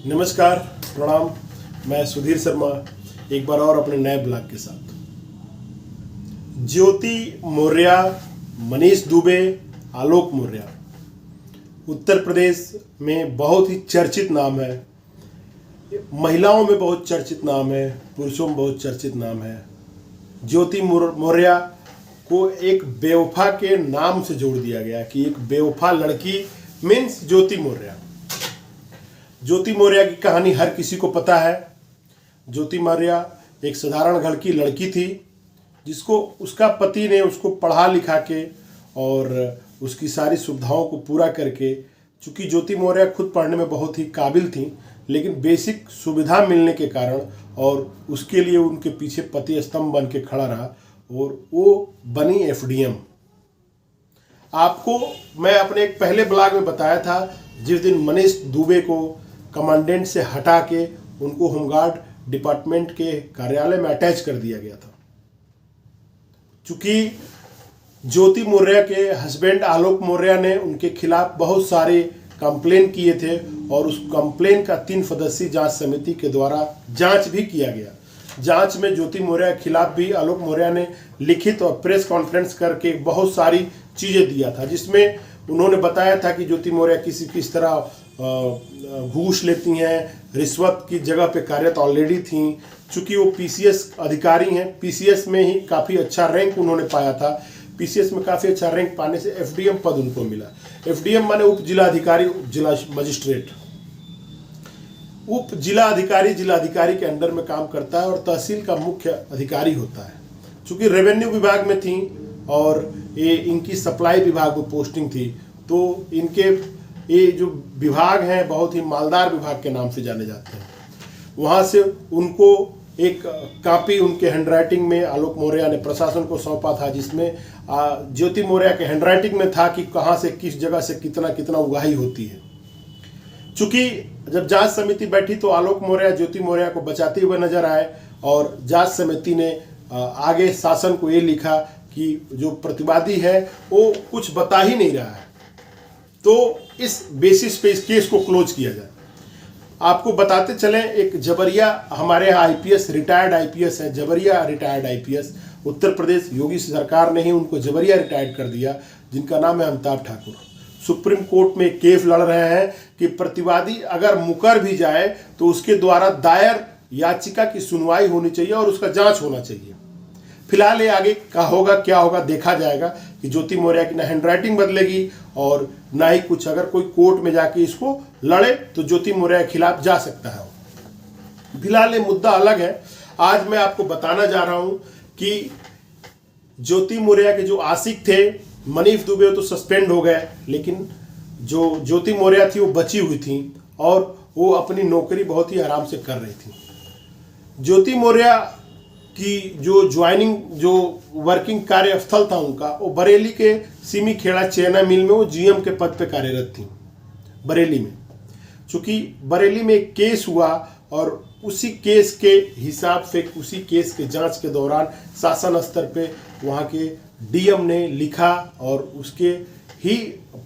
नमस्कार, प्रणाम। मैं सुधीर शर्मा एक बार और अपने नए ब्लॉग के साथ। ज्योति मौर्य, मनीष दुबे, आलोक मौर्य उत्तर प्रदेश में बहुत ही चर्चित नाम है। महिलाओं में बहुत चर्चित नाम है, पुरुषों में बहुत चर्चित नाम है। ज्योति मौर्य को एक बेवफा के नाम से जोड़ दिया गया कि एक बेवफा लड़की मीन्स ज्योति मौर्य। ज्योति मौर्य की कहानी हर किसी को पता है। ज्योति मौर्य एक साधारण घर की लड़की थी जिसको उसका पति ने उसको पढ़ा लिखा के और उसकी सारी सुविधाओं को पूरा करके, चूँकि ज्योति मौर्य खुद पढ़ने में बहुत ही काबिल थी, लेकिन बेसिक सुविधा मिलने के कारण और उसके लिए उनके पीछे पति स्तंभ बन के खड़ा रहा और वो बनी एफडीएम। आपको मैं अपने एक पहले ब्लॉग में बताया था, जिस दिन मनीष दुबे को कमांडेंट से हटा के उनको होमगार्ड डिपार्टमेंट के कार्यालय में अटैच कर दिया गया था। चूंकि ज्योति मौर्य के हस्बैंड आलोक मौर्य ने उनके खिलाफ बहुत सारे कंप्लेन किए थे और उस कंप्लेन का 3 सदस्यीय जांच समिति के द्वारा जांच भी किया गया। जांच में ज्योति मौर्य के खिलाफ भी आलोक मौर्य ने लिखित और प्रेस कॉन्फ्रेंस करके बहुत सारी चीज़ें दिया था, जिसमें उन्होंने बताया था कि ज्योति मौर्य किस तरह घूस लेती हैं, रिश्वत की जगह पे कार्यरत ऑलरेडी थी। चूँकि वो पीसीएस अधिकारी हैं, पीसीएस में ही काफ़ी अच्छा रैंक उन्होंने पाया था। पीसीएस में काफ़ी अच्छा रैंक पाने से एफडीएम पद उनको मिला। एफडीएम माने उप जिला अधिकारी, उप जिला मजिस्ट्रेट। उप जिला अधिकारी के अंडर में काम करता है और तहसील का मुख्य अधिकारी होता है। चूँकि रेवेन्यू विभाग में थी और ये इनकी सप्लाई विभाग में पोस्टिंग थी, तो इनके ये जो विभाग हैं बहुत ही मालदार विभाग के नाम से जाने जाते हैं। वहाँ से उनको एक कॉपी उनके हैंडराइटिंग में आलोक मौर्य ने प्रशासन को सौंपा था, जिसमें ज्योति मौर्य के हैंडराइटिंग में था कि कहाँ से किस जगह से कितना कितना उगाही होती है। चूँकि जब जांच समिति बैठी तो आलोक मौर्य ज्योति मौर्य को बचाते हुए नजर आए और जांच समिति ने आगे शासन को ये लिखा कि जो प्रतिवादी है वो कुछ बता ही नहीं रहा है, तो इस बेसिस पे इस केस को क्लोज किया जाए। आपको बताते चलें, एक जबरिया हमारे यहाँ आईपीएस, रिटायर्ड आईपीएस है, जबरिया रिटायर्ड आईपीएस, उत्तर प्रदेश योगी सरकार ने ही उनको जबरिया रिटायर्ड कर दिया, जिनका नाम है अमिताभ ठाकुर। सुप्रीम कोर्ट में केस लड़ रहे हैं कि प्रतिवादी अगर मुकर भी जाए तो उसके द्वारा दायर याचिका की सुनवाई होनी चाहिए और उसका जांच होना चाहिए। फिलहाल ये आगे का होगा क्या होगा देखा जाएगा कि ज्योति मौर्य की ना हैंडराइटिंग बदलेगी और ना ही कुछ, अगर कोई कोर्ट में जाके इसको लड़े तो ज्योति मौर्य के खिलाफ जा सकता है। फिलहाल ये मुद्दा अलग है। आज मैं आपको बताना जा रहा हूं कि ज्योति मौर्य के जो आशिक थे मनीष दुबे तो सस्पेंड हो गए, लेकिन जो ज्योति मौर्य थी वो बची हुई थी और वो अपनी नौकरी बहुत ही आराम से कर रही थी। ज्योति मौर्य की जो ज्वाइनिंग, जो वर्किंग कार्यस्थल था उनका, वो बरेली के सिमी खेड़ा चेना मिल में वो जीएम के पद पे कार्यरत थी बरेली में। चूँकि बरेली में एक केस हुआ और उसी केस के हिसाब से, उसी केस के जांच के दौरान शासन स्तर पे वहाँ के डीएम ने लिखा और उसके ही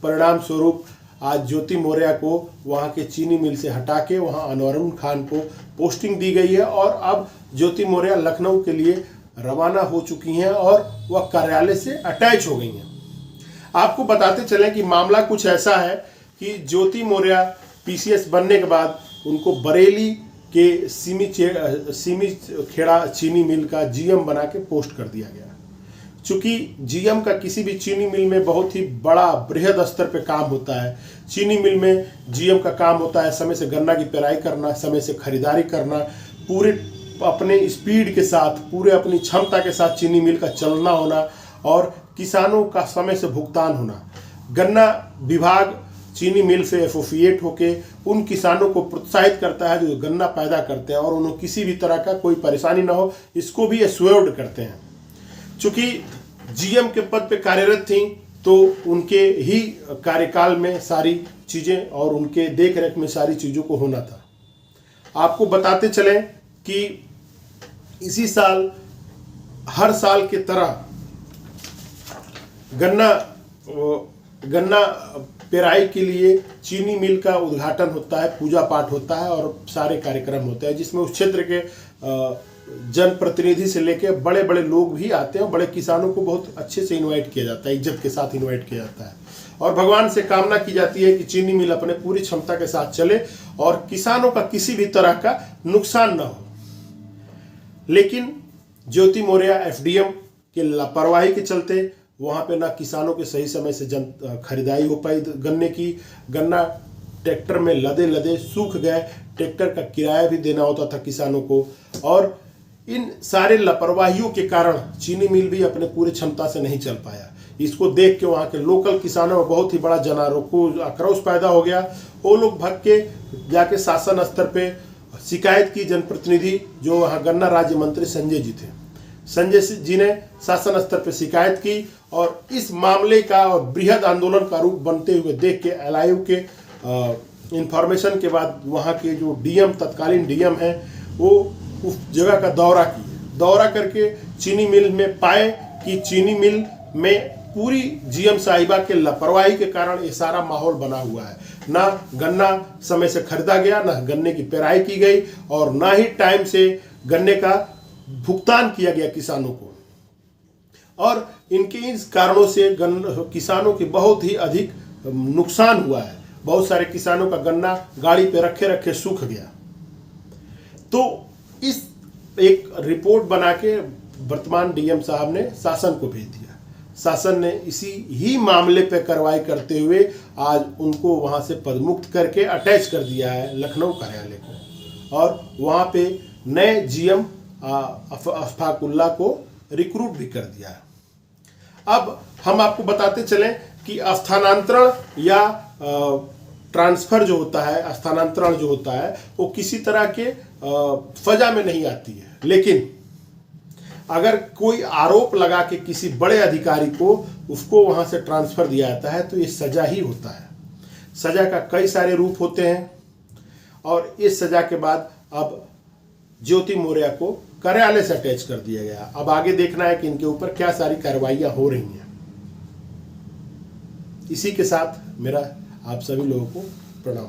परिणाम स्वरूप आज ज्योति मौर्य को वहाँ के चीनी मिल से हटा के वहाँ अनवरुण खान को पोस्टिंग दी गई है और अब ज्योति मौर्य लखनऊ के लिए रवाना हो चुकी हैं और वह कार्यालय से अटैच हो गई हैं। आपको बताते चलें कि मामला कुछ ऐसा है कि ज्योति मौर्य पीसीएस बनने के बाद उनको बरेली के सिमी खेड़ा चीनी मिल का जीएम बना के पोस्ट कर दिया गया। चूँकि जीएम का किसी भी चीनी मिल में बहुत ही बड़ा बृहद स्तर पे काम होता है। चीनी मिल में जीएम का काम होता है समय से गन्ना की पेराई करना, समय से खरीदारी करना, पूरे अपने स्पीड के साथ, पूरे अपनी क्षमता के साथ चीनी मिल का चलना होना और किसानों का समय से भुगतान होना। गन्ना विभाग चीनी मिल से एसोसिएट होके उन किसानों को प्रोत्साहित करता है जो गन्ना पैदा करते हैं और उन्हें किसी भी तरह का कोई परेशानी ना हो, इसको भी एश्योर्ड करते हैं। चूँकि जीएम के पद पे कार्यरत थी तो उनके ही कार्यकाल में सारी चीज़ें और उनके देख रेख में सारी चीज़ों को होना था। आपको बताते चलें कि इसी साल हर साल की तरह गन्ना पेराई के लिए चीनी मिल का उद्घाटन होता है, पूजा पाठ होता है और सारे कार्यक्रम होते हैं, जिसमें उस क्षेत्र के जनप्रतिनिधि से लेकर बड़े बड़े लोग भी आते हैं और बड़े किसानों को बहुत अच्छे से इनवाइट किया जाता है, इज्जत के साथ इनवाइट किया जाता है। और भगवान से कामना की जाती है कि चीनी मिल अपने पूरी क्षमता के साथ चले और किसानों का किसी भी तरह का नुकसान न हो। लेकिन ज्योति मौर्य एफडीएम के लापरवाही के चलते वहाँ पे ना किसानों के सही समय से खरीदारी हो पाई गन्ने की, गन्ना ट्रैक्टर में लदे लदे सूख गए, ट्रैक्टर का किराया भी देना होता था किसानों को, और इन सारे लापरवाहियों के कारण चीनी मिल भी अपने पूरी क्षमता से नहीं चल पाया। इसको देख के वहाँ के लोकल किसानों में बहुत ही बड़ा आक्रोश पैदा हो गया। वो लोग भग के जाके शासन स्तर पे शिकायत की, जनप्रतिनिधि जो वहाँ गन्ना राज्य मंत्री संजय जी थे, संजय जी ने शासन स्तर पे शिकायत की और इस मामले का और बृहद आंदोलन का रूप बनते हुए देख के एलआईयू के इंफॉर्मेशन के बाद वहाँ के जो डीएम, तत्कालीन डीएम हैं, वो उस जगह का दौरा करके चीनी मिल में पाए कि चीनी मिल में पूरी जीएम साहिबा के लापरवाही के कारण ये सारा माहौल बना हुआ है। ना गन्ना समय से खरीदा गया, ना गन्ने की पेराई की गई और ना ही टाइम से गन्ने का भुगतान किया गया किसानों को। और इनके इस कारणों से किसानों की बहुत ही अधिक नुकसान हुआ है। बहुत सारे किसानों का गन्ना गाड़ी पे रखे रखे सूख गया। तो इस एक रिपोर्ट बना के वर्तमान डीएम साहब ने शासन को भेज दिया। शासन ने इसी ही मामले पे कार्रवाई करते हुए आज उनको वहां से पदमुक्त करके अटैच कर दिया है लखनऊ कार्यालय को, और वहां पे नए जीएम अफाकुल्ला को रिक्रूट भी कर दिया है। अब हम आपको बताते चलें कि स्थानांतरण या ट्रांसफर जो होता है, स्थानांतरण जो होता है वो किसी तरह के फजा में नहीं आती है, लेकिन अगर कोई आरोप लगा के किसी बड़े अधिकारी को उसको वहां से ट्रांसफर दिया जाता है तो ये सजा ही होता है। सजा का कई सारे रूप होते हैं और इस सजा के बाद अब ज्योति मौर्य को कार्यालय से अटैच कर दिया गया। अब आगे देखना है कि इनके ऊपर क्या सारी कार्रवाइयां हो रही हैं। इसी के साथ मेरा आप सभी लोगों को प्रणाम।